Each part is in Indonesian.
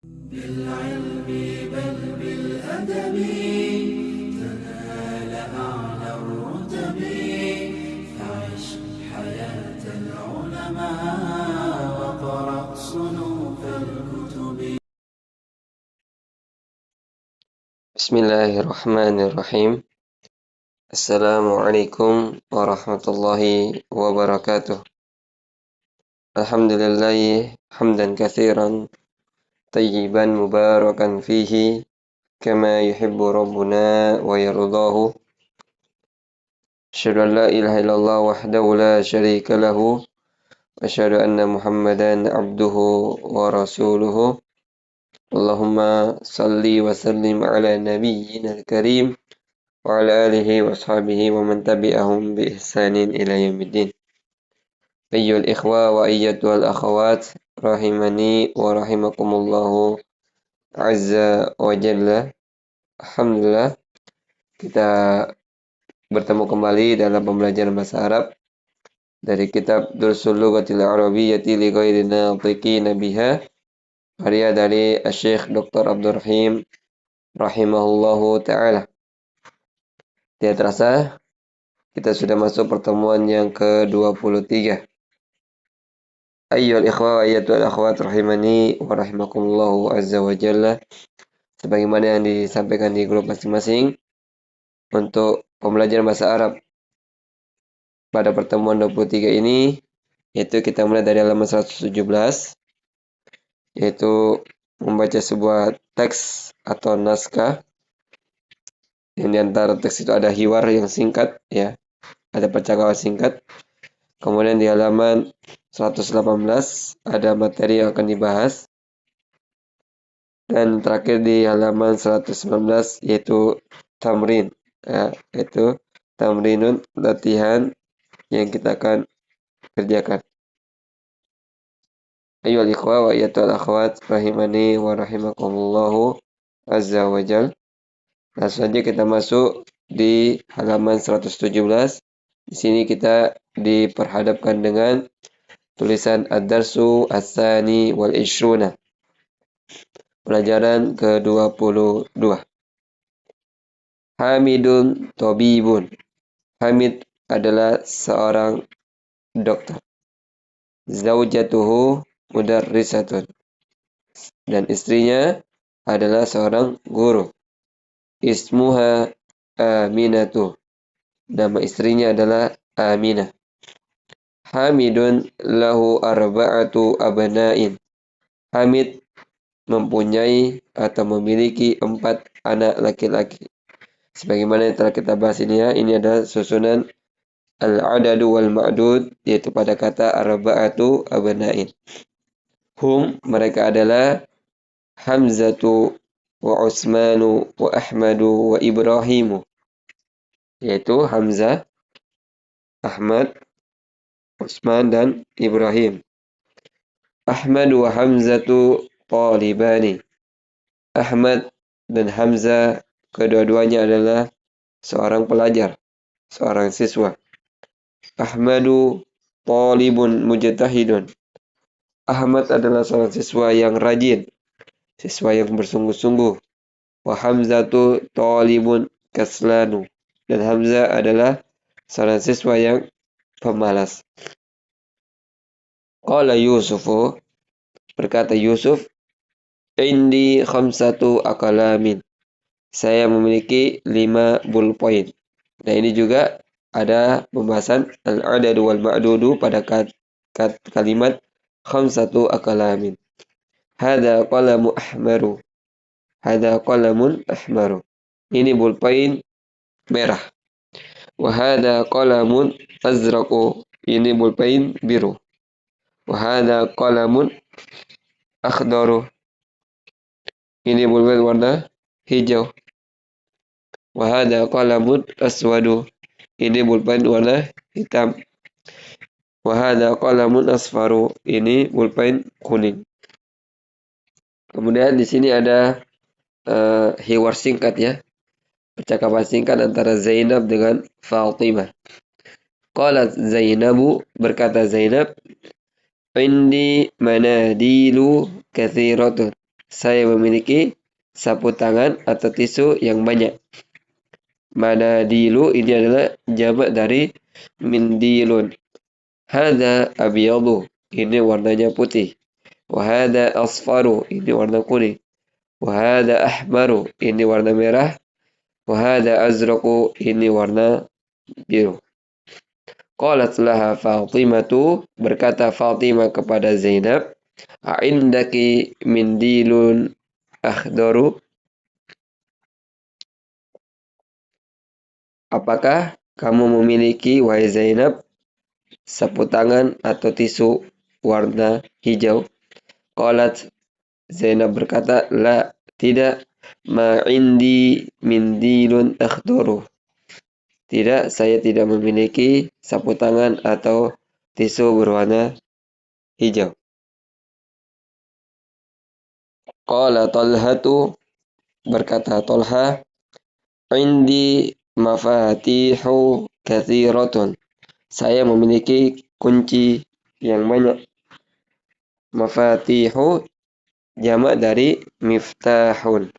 بالعلم بل بالأدب تنال أعلى الرتب فعش حياة العلماء وقرأ صنوف الكتب. بسم الله الرحمن الرحيم. السلام عليكم ورحمة الله وبركاته. الحمد لله حمدا كثيرا طيبا مباركا فيه كما يحب ربنا ويرضاه. أشهد أن لا إله إلا الله وحده لا شريك له وأشهد أن محمدا عبده ورسوله. اللهم صل وسلم على نبينا الكريم وعلى آله وأصحابه ومن تبعهم بإحسان إلى يوم الدين. أيها الإخوة وأيتها الأخوات rahimani wa rahimakumullahu azza wa jalla. Alhamdulillah, kita bertemu kembali dalam pembelajaran bahasa Arab dari kitab Dursul Lughatil Arabiyyati li ghairi natiqina biha, karya dari Syekh Dr. Abdul Rahim rahimahullahu taala. Tidak terasa kita sudah masuk pertemuan yang ke-23. Ayyuhal ikhwa wa ayyatuhal akhwat rahimani wa rahimakumullahu azza wa jalla. Sebagaimana yang disampaikan di grup masing-masing, untuk pembelajaran bahasa Arab pada pertemuan 23 ini, yaitu kita mulai dari halaman 117, yaitu membaca sebuah teks atau naskah. Yang di antara teks itu ada hiwar yang singkat, ya, ada percakapan singkat. Kemudian di halaman 118 ada materi yang akan dibahas. Dan terakhir di halaman 119 yaitu tamrin, ya, yaitu tamrinun, latihan yang kita akan kerjakan. Ayyuhal ikhwa wa ayyatuhal akhwat rahimani wa rahimakumullahu azza wa jal. Langsung saja kita masuk di halaman 117. Di sini kita diperhadapkan dengan tulisan ad-darsu as-sani wal ishruna. Pelajaran ke-22. Hamidun tabibun. Hamid adalah seorang dokter. Zaujatuhu mudarrisatun. Dan istrinya adalah seorang guru. Ismuha Aminatu. Nama istrinya adalah Aminah. Hamidun lahu arba'atu abna'in. Hamid mempunyai atau memiliki 4 anak laki-laki. Sebagaimana yang telah kita bahas ini, ya, ini adalah susunan al-adadu wal ma'dud, yaitu pada kata arba'atu abna'in. Mereka adalah Hamzatu wa Utsmanu wa Ahmadu wa Ibrahimu, yaitu Hamzah, Ahmad, Utsman dan Ibrahim. Ahmad wa Hamzatu talibani. Ahmad dan Hamzah kedua-duanya adalah seorang pelajar, seorang siswa. Ahmadu talibun mujtahidun. Ahmad adalah seorang siswa yang rajin, siswa yang bersungguh-sungguh. Wa Hamzatu talibun kaslanu. Dan Hamzah adalah seorang siswa yang pemalas. Qala Yusufu, berkata Yusuf, indi khamsatu aqlamin. Saya memiliki 5 ballpoint. Nah, ini juga ada pembahasan al-adadu wal ma'dudu pada kalimat khamsatu aqlamin. Hada qalamu ahmaru. Hada qalamun ahmaru. Ini ballpoint merah. Wa hada qalamun azraqu. Ini ballpoint biru. Wa hada qalamun akhdaru. Ini ballpoint warna hijau. Wa hada qalamun aswadu. Ini pulpen warna hitam. Wa hada qalamun asfaru. Ini pulpen kuning. Kemudian di sini ada hiwar singkat, ya. Percakapan singkat antara Zainab dengan Fatimah. Qalat Zainabu, berkata Zainab, indi manadilu kathiratun. saya memiliki sapu tangan atau tisu yang banyak. Manadilu ini adalah jamak dari mindilun. Hada abyadu, ini warnanya putih. Wahada asfaru, ini warna kuning. Wahada ahmaru, ini warna merah. Wahada azraku, ini warna biru. Qalat laha Fatimatu, berkata Fatimah kepada Zainab, A'indaki mindilun akhdaru, apakah kamu memiliki, wahai Zainab, sapu tangan atau tisu warna hijau? Qalat, Zainab berkata, la, tidak, ma'indi mindilun akhdaru. Tidak, saya tidak memiliki sapu tangan atau tisu berwarna hijau. Qala Talhatu, berkata Talha, indi mafatihu kathiratun. Saya memiliki kunci yang banyak. Mafatihu jamak dari miftahun.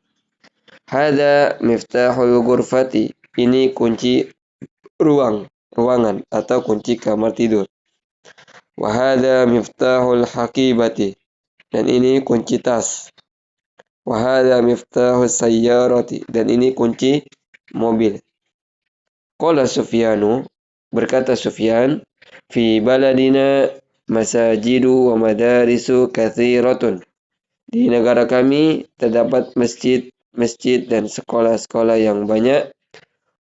Hada miftahul ghurfati. Ini kunci ruangan atau kunci kamar tidur. Wahada miftahul hakibati. Dan ini kunci tas. Wahada miftahul sayyarati. Dan ini kunci mobil. Qala Sufyanu, berkata Sufyan, fi baladina masajidu wa madarisu kathiratun. Di negara kami terdapat masjid dan sekolah-sekolah yang banyak.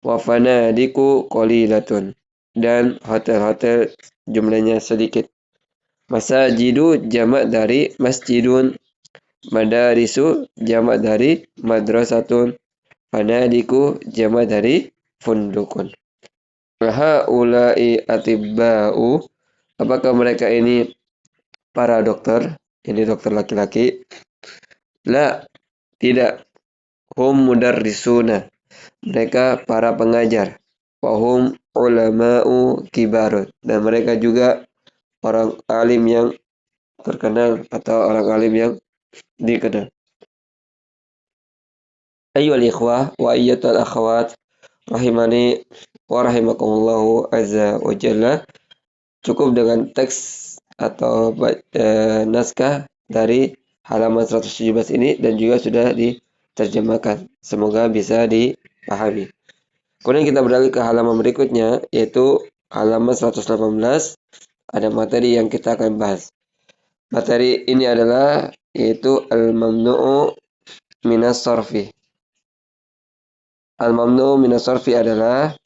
Wa fanadiku qalilatun. Dan hotel-hotel jumlahnya sedikit. Masajidu jamak dari masjidun. Madarisu jamak dari madrasatun. Fanadiku jamak dari fundukun. Haula'i atibba'u. Apakah mereka ini para dokter? Ini dokter laki-laki. La, tidak. Hum mudarrisuna. Mereka para pengajar. Wahum ulama'u kibarun. Dan mereka juga orang alim yang terkenal atau orang alim yang dikenal. Ayyuhal ikhwah wa ayyatul akhwat rahimani wa rahimakumullahu azza wa jalla. Cukup dengan teks atau naskah dari halaman 117 ini dan juga sudah diterjemahkan. Semoga bisa dipahami. Kemudian kita beralih ke halaman berikutnya, yaitu halaman 118. Ada materi yang kita akan bahas. Materi ini adalah yaitu al-mamnu'u minas sarfi. Al-mamnu'u minas sarfi adalah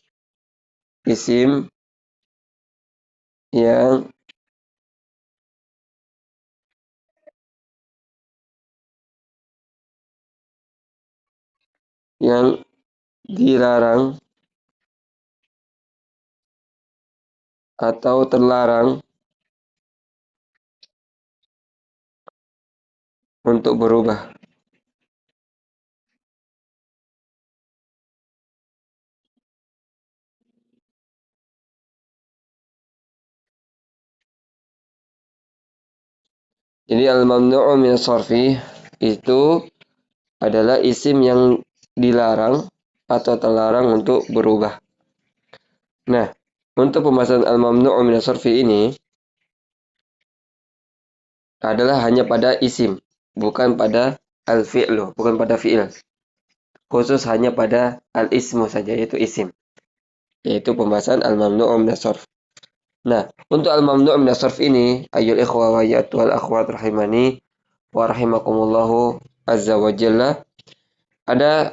isim yang dilarang atau terlarang untuk berubah. Jadi al-mamnu'u min sarfi itu adalah isim yang dilarang atau terlarang untuk berubah. Nah, untuk pembahasan al-mamnu'u min sarfi ini adalah hanya pada isim, bukan pada al-fi'lu, bukan pada fi'il. Khusus hanya pada al-ismu saja, yaitu isim. Yaitu pembahasan al-mamnu'u min sarf. Nah, untuk al-mamnu' min as-sarf ini, ayyul ikhwa wa ayyatuhal akhwat rahimani wa rahimakumullahu azza wa jalla, ada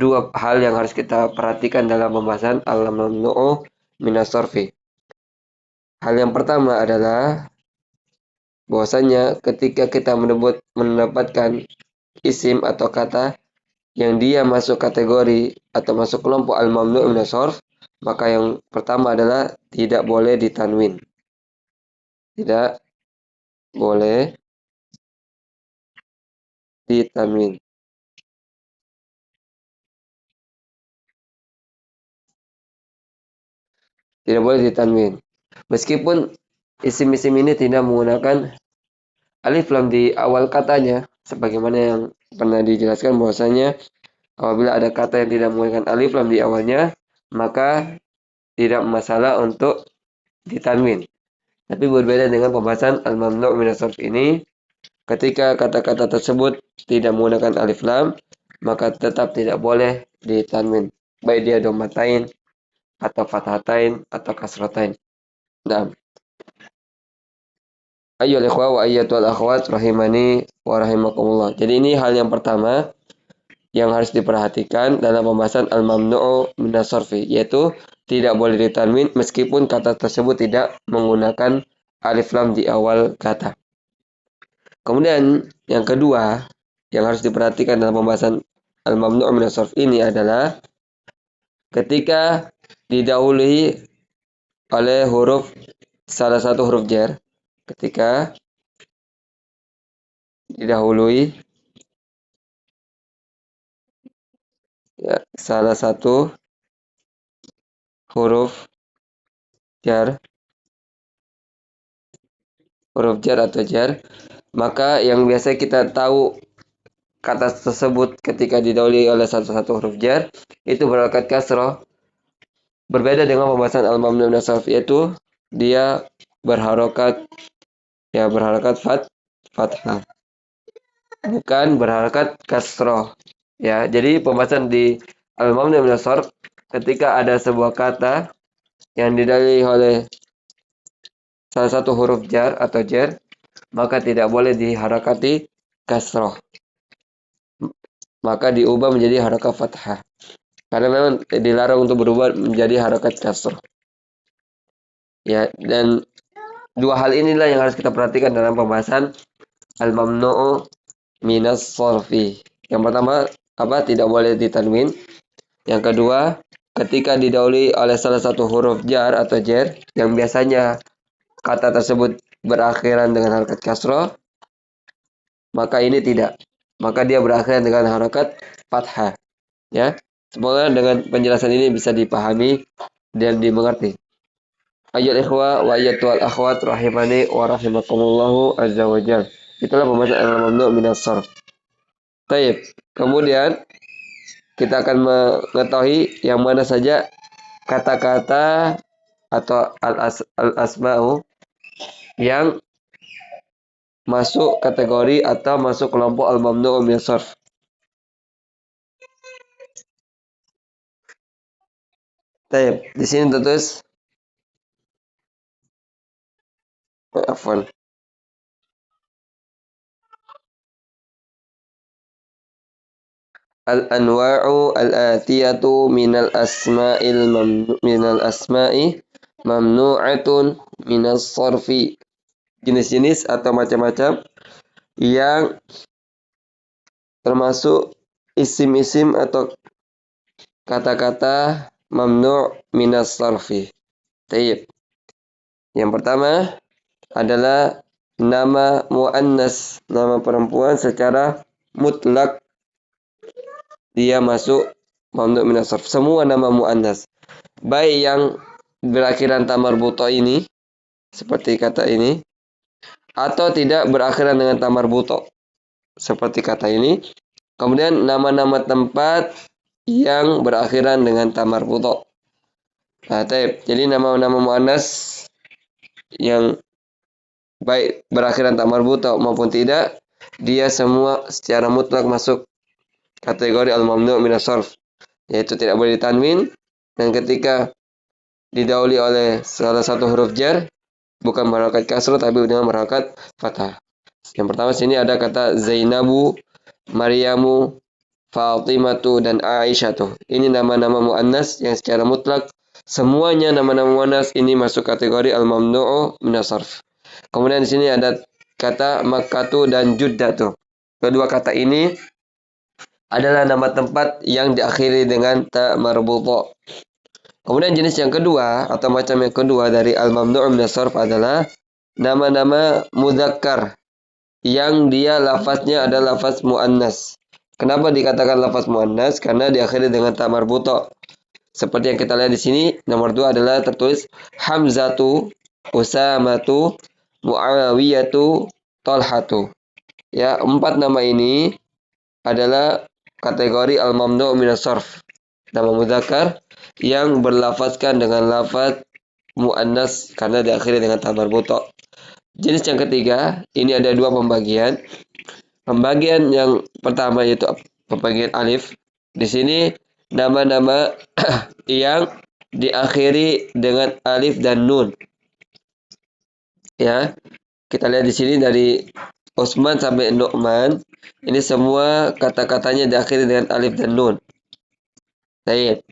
dua hal yang harus kita perhatikan dalam pembahasan al-mamnu'u min as-sarfi. Hal yang pertama adalah bahwasanya ketika kita mendapatkan isim atau kata yang dia masuk kategori atau masuk kelompok al-mamnu' min as-sarf, maka yang pertama adalah tidak boleh ditanwin. Tidak boleh ditanwin. Tidak boleh ditanwin. Meskipun isim-isim ini tidak menggunakan alif lam di awal katanya, Sebagaimana yang pernah dijelaskan bahwasanya apabila ada kata yang tidak menggunakan alif lam di awalnya, maka tidak masalah untuk ditanwin. Tapi berbeda dengan pembahasan al-mamnu' min as-sarf ini, ketika kata-kata tersebut tidak menggunakan alif lam, maka tetap tidak boleh ditanwin. Baik dia dhammatain atau fathatain atau kasratain. Nah, ayyuhal ikhwa wa ayyatuhal akhwat rahimani wa rahimakumullah. Jadi ini hal yang pertama yang harus diperhatikan dalam pembahasan al-mamnu'u minas sarfi, yaitu tidak boleh ditanwin meskipun kata tersebut tidak menggunakan alif lam di awal kata. Kemudian yang kedua yang harus diperhatikan dalam pembahasan al-mamnu'u minas sarfi ini adalah ketika didahului oleh salah satu huruf jar, ketika didahului ya, salah satu huruf jar atau jar, maka yang biasa kita tahu kata tersebut ketika didahului oleh satu huruf jar itu berharokat kasroh. Berbeda dengan pembahasan al-mamnu' min as-sarf, yaitu dia berharokat fathah, bukan berharokat kasroh. Ya, jadi pembahasan di al-mamnu' min as-sarf ketika ada sebuah kata yang didahului oleh salah satu huruf jar atau jar, maka tidak boleh diharakati kasroh. Maka diubah menjadi harakat fathah. Karena memang dilarang untuk berubah menjadi harakat kasroh. Ya, dan dua hal inilah yang harus kita perhatikan dalam pembahasan al-mamnu'u minas sarfi. Yang pertama, tidak boleh ditanwin. Yang kedua, ketika didahului oleh salah satu huruf jar atau jar yang biasanya kata tersebut berakhiran dengan harakat kasroh, maka ini tidak. Maka dia berakhiran dengan harakat fathah. Ya, semoga dengan penjelasan ini bisa dipahami dan dimengerti. Ayyuhal ikhwa wa ayyatuhal akhwat rahimani wa rahimakumullahu azza wa jalla. Itulah pembahasan al-mamnu' minas sarf. Baik. Kemudian kita akan mengetahui yang mana saja kata-kata atau al-asma'u yang masuk kategori atau masuk kelompok al-mamnu'u minas sarf. Baik, di sini tertulis afwan. Al-anwa'u al-atiyatu minal asma'i mamnu'atun minas sarfi. Jenis-jenis atau macam-macam yang termasuk isim-isim atau kata-kata mamnu' minas sarfi. Tayyib. Yang pertama adalah nama muannas, nama perempuan secara mutlak dia masuk mamnu' minas sarf. Semua nama muannas, baik yang berakhiran ta marbuthah ini seperti kata ini, atau tidak berakhiran dengan ta marbuthah seperti kata ini. Kemudian nama-nama tempat yang berakhiran dengan ta marbuthah. Nah, jadi nama-nama muannas yang baik berakhiran ta marbuthah maupun tidak, dia semua secara mutlak masuk kategori al-mamnu' minas sarf, yaitu tidak boleh ditanwin, dan ketika didahului oleh salah satu huruf jar bukan berharokat kasroh tapi dengan berharokat fathah. Yang pertama sini ada kata Zainabu, Maryamu, Fatimatu, dan Aisyatu. Ini nama-nama muannas yang secara mutlak semuanya nama-nama muannas ini masuk kategori al-mamnu'u minas sarf. Kemudian di sini ada kata Makkatu dan Juddatu. Kedua kata ini adalah nama tempat yang diakhiri dengan ta marbuthah. Kemudian jenis yang kedua atau macam yang kedua dari al-mamnu' minas sarf adalah nama-nama mudzakkar yang dia lafaznya adalah lafaz muannas. Kenapa dikatakan lafaz muannas? Karena diakhiri dengan ta marbuthah. Seperti yang kita lihat di sini, nomor 2 adalah tertulis Hamzatu, Usamatu, Muawiyatu, Talhatu. Ya, 4 nama ini adalah kategori al-mamnu' minas sarf. Nama mudzakkar yang berlafazkan dengan lafaz muannas karena diakhiri dengan ta marbuthah. Jenis yang ketiga, ini ada 2 pembagian. Pembagian yang pertama yaitu pembagian alif. Di sini nama-nama yang diakhiri dengan alif dan nun. Ya, kita lihat di sini dari Utsman sampai Nu'man. Ini semua kata-katanya diakhiri dengan alif dan nun. Baik.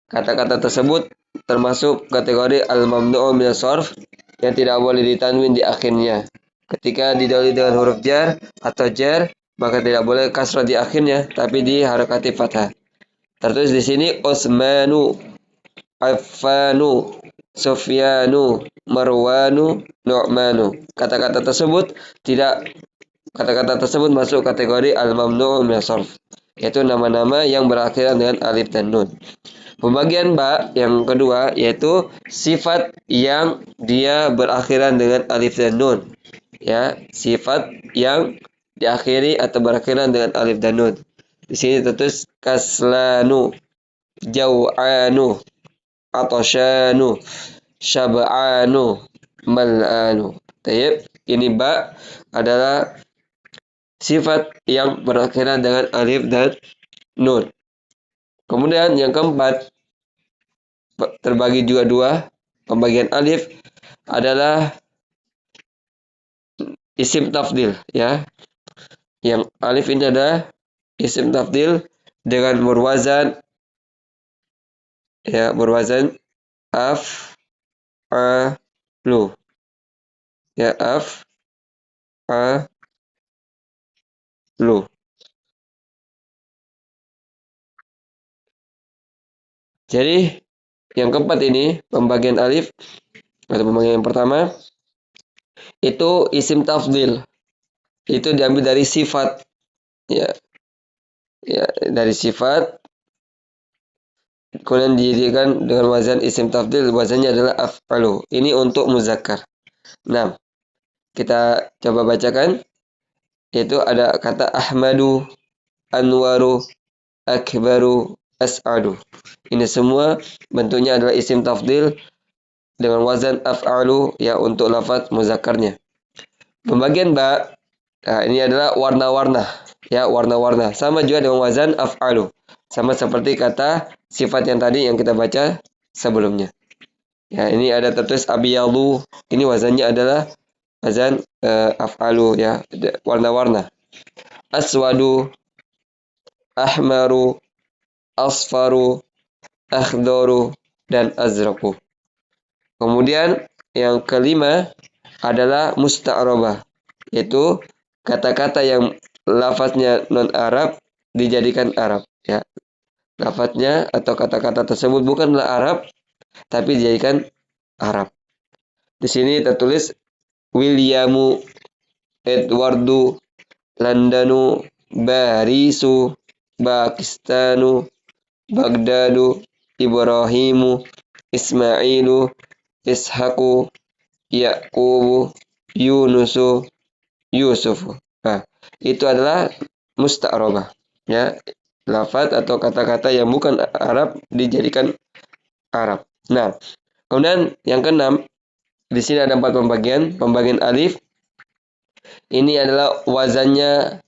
Kata-kata tersebut termasuk kategori al-mamnu'u minas sarf yang tidak boleh ditanwin di akhirnya. Ketika didahului dengan huruf jar atau jar, maka tidak boleh kasrah di akhirnya, tapi diharakati fathah. Tertulis di sini Utsmanu, Affanu, Sufyanu, Marwanu, Nu'manu. Kata-kata tersebut masuk kategori al-mamnu'u minas sarf, yaitu nama-nama yang berakhiran dengan alif dan nun. Pembagian ba yang kedua yaitu sifat yang dia berakhiran dengan alif dan nun. Ya, sifat yang diakhiri atau berakhiran dengan alif dan nun. Di sini tertulis kaslanu, jau'anu, atoshanu, syab'anu, mal'anu. Tayyib, ini ba adalah sifat yang berakhiran dengan alif dan nun. Kemudian yang keempat, terbagi juga 2. Pembagian alif adalah isim tafdil, ya. Yang alif ini adalah isim tafdil dengan berwazan, ya, berwazan af'alu. Ya, af'alu. Jadi yang keempat ini pembagian alif atau pembagian yang pertama itu isim tafdil. Itu diambil dari sifat, ya. Ya, dari sifat kemudian dijadikan dengan wazan isim tafdil, wazannya adalah af'alu. Ini untuk muzakkar. Nah, kita coba bacakan. Yaitu ada kata Ahmadu, Anwaru, Akbaru, As'adu. Ini semua bentuknya adalah isim tafdil dengan wazan af'alu, ya, untuk lafaz muzakkarnya. Pembagian ba, nah, ini adalah warna-warna, ya, warna-warna. Sama juga dengan wazan af'alu. Sama seperti kata sifat yang tadi yang kita baca sebelumnya. Ya, ini ada tertulis abiyalu. Ini wazannya adalah wazan af'alu, ya, warna-warna. Aswadu, ahmaru, asfaru, akhdaru, dan azraku. Kemudian yang kelima adalah musta'rabah, yaitu kata-kata yang lafaznya non-Arab dijadikan Arab, ya. Lafaznya atau kata-kata tersebut bukanlah Arab tapi dijadikan Arab. Di sini tertulis Williamu, Edwardu, Londonu, Barisu, Pakistanu, Baghdadu, Ibrahimu, Ismailu, Ishaku, Yaqubu, Yunusu, Yusufu. Nah, itu adalah musta'rabah, ya. Lafaz atau kata-kata yang bukan Arab dijadikan Arab. Nah, kemudian yang keenam, di sini ada 4 pembagian. Pembagian alif ini adalah wazannya,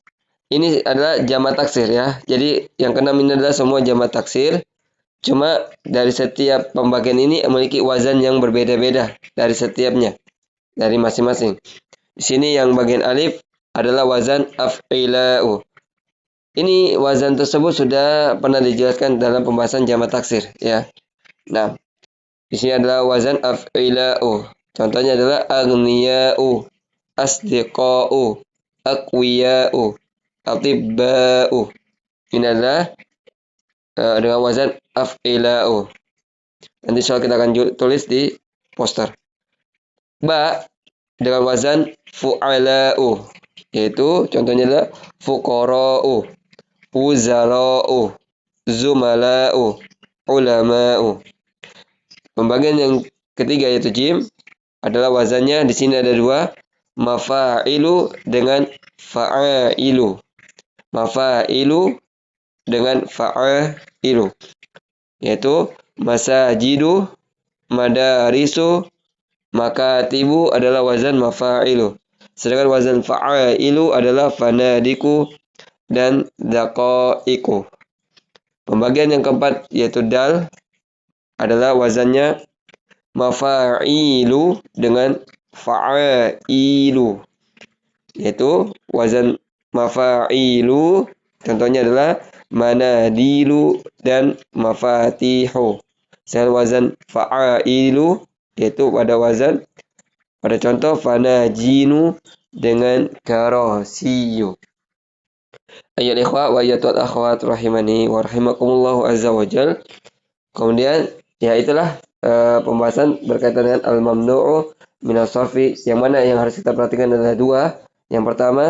ini adalah jamak taksir, ya. Jadi yang keenam ini adalah semua jamak taksir. Cuma dari setiap pembagian ini memiliki wazan yang berbeda-beda dari setiapnya, dari masing-masing. Di sini yang bagian alif adalah wazan af'ila'u. Ini wazan tersebut sudah pernah dijelaskan dalam pembahasan jamak taksir, ya. Nah, di sini adalah wazan af'ila'u. Contohnya adalah aghniya'u, asdiqa'u, aqwiya'u, atibba'u. Ini adalah dengan wazan af'ila'u. Nanti soal kita akan tulis di poster. Ba dengan wazan fu'ala'u, yaitu contohnya adalah fuqara'u, wuzara'u, zumala'u, ulama'u. Pembagian yang ketiga yaitu jim adalah wazannya di sini ada 2. mafa'ilu dengan fa'ailu. Mafa'ilu dengan fa'ailu. Yaitu masajidu, madarisu, makatibu adalah wazan mafa'ilu. Sedangkan wazan fa'ailu adalah fanadiku dan daqaiku. Pembagian yang keempat yaitu dal adalah wazannya mafa'ilu dengan fa'ailu. Yaitu wazan mafa'ilu contohnya adalah manadilu dan mafatihu. Sedangkan wazan fa'ailu yaitu pada contoh fanajinu dengan karasiyu. Ayat ikhwah wa ayatul akhwat rahimani wa rahimakumullahu azza wa jal. Kemudian ya itulah pembahasan berkaitan dengan al-mamnu'u minas sarfi, yang mana yang harus kita perhatikan adalah dua. Yang pertama,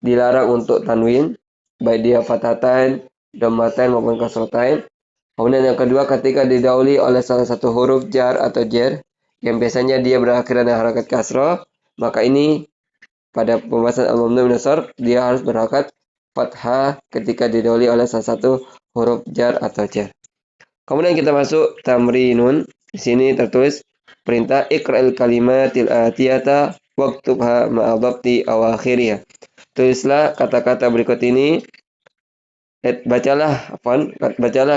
dilarang untuk tanwin, baik dia fathatan, dhammatain maupun kasratain. Kemudian yang kedua, ketika didahului oleh salah satu huruf jar atau jer, yang biasanya dia berakhir dengan harakat kasrah, maka ini pada pembahasan al-mamnu' minas sarf, dia harus berharakat fathah ketika didahului oleh salah satu huruf jar atau jer. Kemudian kita masuk tamrinun. Di sini tertulis perintah iqra'il kalimatil atiyata waktubha ma'adabti awakhiriyah. Tulislah kata-kata berikut ini. Bacalah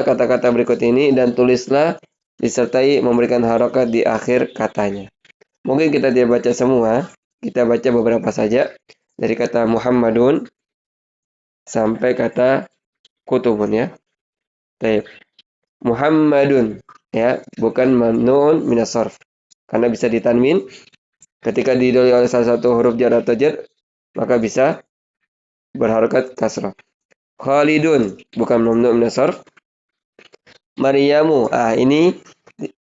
kata-kata berikut ini dan tulislah disertai memberikan harakat di akhir katanya. Mungkin kita tidak baca semua, kita baca beberapa saja. Dari kata Muhammadun sampai kata kutubun ya. Baik. Muhammadun ya, bukan mamnu'un minas sarf. Karena bisa ditanwin ketika didahului oleh salah satu huruf jar atau jer, maka bisa berharakat kasrah. Khalidun bukan mamnu' minas sarf. Maryamu, ini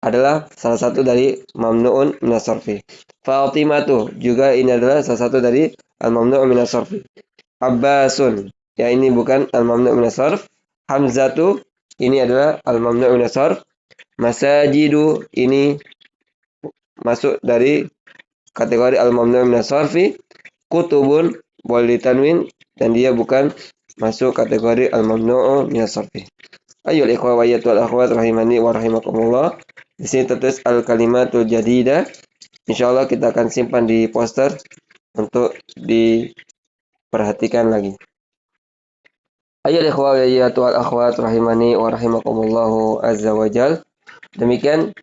adalah salah satu dari mamnu'un minas sarfi. Fatimatu juga ini adalah salah satu dari al-mamnu' minas sarfi. Abbasun, ya ini bukan al-mamnu' minas sarf. Hamzatu, ini adalah al-mamnu' minas sarf. Masajidu, ini masuk dari kategori al-mamnu' minas sarfi. Kutubun boleh ditanwin dan dia bukan masuk kategori al-mamnu' minas sarfi. Ayyul ikhwa wa ayatul akhwat rahimani wa rahimakumullah. Di sini tertulis al-kalimatul jadidah. Insyaallah kita akan simpan di poster untuk diperhatikan lagi. Ayyul ikhwa wa ayatul akhwat rahimani wa rahimakumullahu azza wa jal. Demikian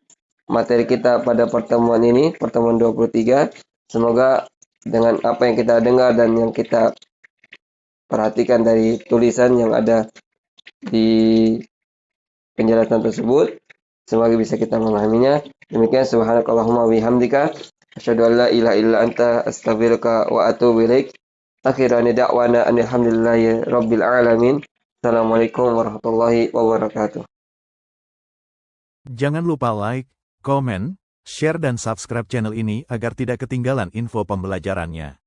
materi kita pada pertemuan ini, pertemuan 23. Semoga dengan apa yang kita dengar dan yang kita perhatikan dari tulisan yang ada di penjelasan tersebut, semoga bisa kita memahaminya. Demikian subhanakallahumma bihamdika asyhadu an la ilaha illa anta astaghfiruka wa atubu ilaik. Akhiran da'wana alhamdulillahi rabbil alamin. Assalamualaikum warahmatullahi wabarakatuh. Jangan lupa like, komen, share dan subscribe channel ini agar tidak ketinggalan info pembelajarannya.